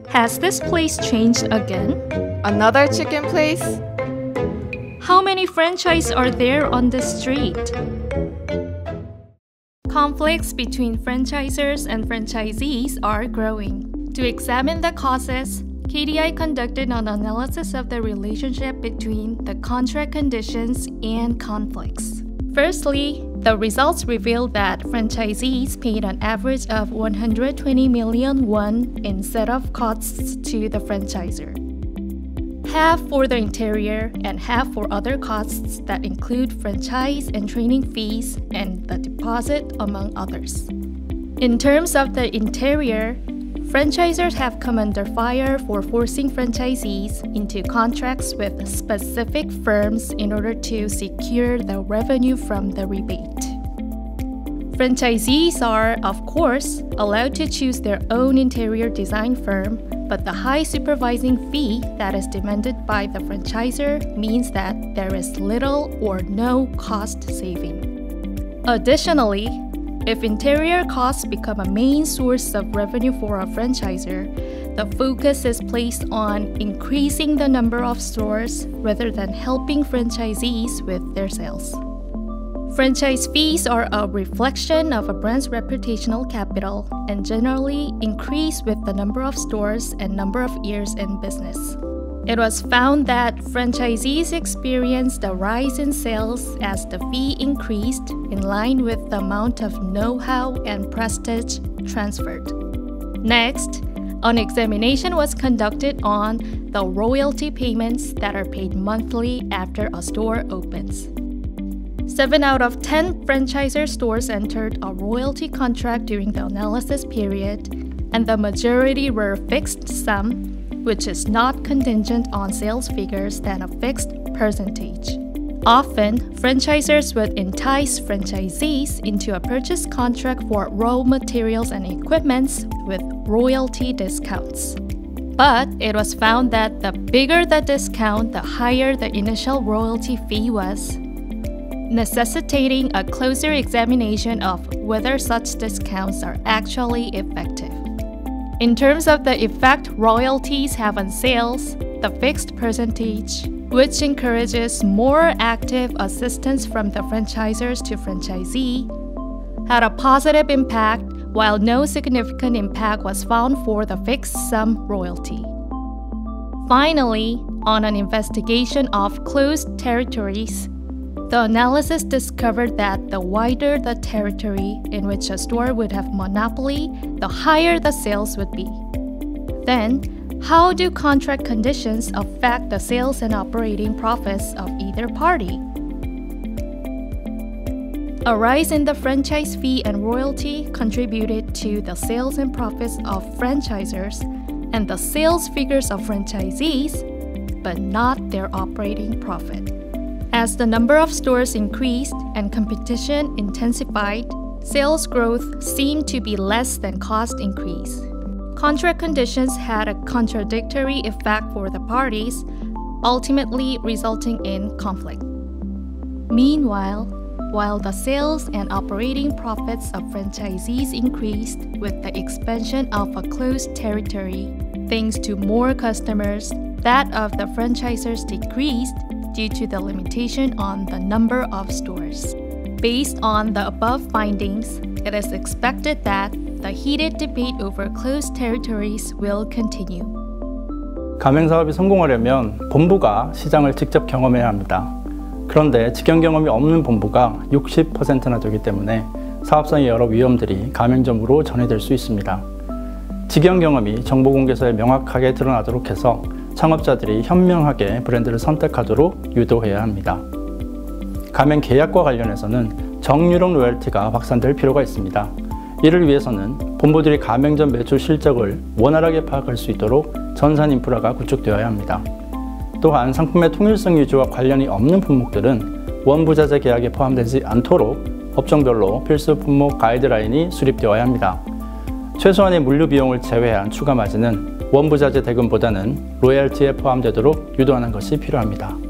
Has this place changed again? Another chicken place? How many franchises are there on the street? Conflicts between franchisors and franchisees are growing. To examine the causes, KDI conducted an analysis of the relationship between the contract conditions and conflicts. Firstly, the results revealed that franchisees paid an average of 120 million won in set-up costs to the franchisor. Half for the interior and half for other costs that include franchise and training fees and the deposit, among others. In terms of the interior, franchisors have come under fire for forcing franchisees into contracts with specific firms in order to secure the revenue from the rebate. Franchisees are, of course, allowed to choose their own interior design firm, but the high supervising fee that is demanded by the franchisor means that there is little or no cost saving. Additionally, if interior costs become a main source of revenue for a franchisor, the focus is placed on increasing the number of stores rather than helping franchisees with their sales. Franchise fees are a reflection of a brand's reputational capital and generally increase with the number of stores and number of years in business. It was found that franchisees experienced a rise in sales as the fee increased in line with the amount of know-how and prestige transferred. Next, an examination was conducted on the royalty payments that are paid monthly after a store opens. 7 out of 10 franchisor stores entered a royalty contract during the analysis period, and the majority were fixed sum, which is not contingent on sales figures than a fixed percentage. Often, franchisors would entice franchisees into a purchase contract for raw materials and equipment with royalty discounts. But it was found that the bigger the discount, the higher the initial royalty fee was, necessitating a closer examination of whether such discounts are actually effective. In terms of the effect royalties have on sales, the fixed percentage, which encourages more active assistance from the franchisors to franchisee, had a positive impact, while no significant impact was found for the fixed sum royalty. Finally, on an investigation of closed territories, the analysis discovered that the wider the territory in which a store would have monopoly, the higher the sales would be. Then, how do contract conditions affect the sales and operating profits of either party? A rise in the franchise fee and royalty contributed to the sales and profits of franchisors and the sales figures of franchisees, but not their operating profit. As the number of stores increased and competition intensified, sales growth seemed to be less than cost increase. Contract conditions had a contradictory effect for the parties, ultimately resulting in conflict. Meanwhile, while the sales and operating profits of franchisees increased with the expansion of a closed territory, thanks to more customers, that of the franchisors decreased due to the limitation on the number of stores. Based on the above findings, it is expected that the heated debate over closed territories will continue. 가맹사업이 성공하려면 본부가 시장을 직접 경험해야 합니다. 그런데 직영 경험이 없는 본부가 60%나 되기 때문에 사업상의 여러 위험들이 가맹점으로 전해질 수 있습니다. 직영 경험이 정보공개서에 명확하게 드러나도록 해서 창업자들이 현명하게 브랜드를 선택하도록 유도해야 합니다. 가맹 계약과 관련해서는 정유령 로열티가 확산될 필요가 있습니다. 이를 위해서는 본부들이 가맹점 매출 실적을 원활하게 파악할 수 있도록 전산 인프라가 구축되어야 합니다. 또한 상품의 통일성 유지와 관련이 없는 품목들은 원부자재 계약에 포함되지 않도록 업종별로 필수 품목 가이드라인이 수립되어야 합니다. 최소한의 물류 비용을 제외한 추가 마진은 원부자재 대금보다는 로열티에 포함되도록 유도하는 것이 필요합니다.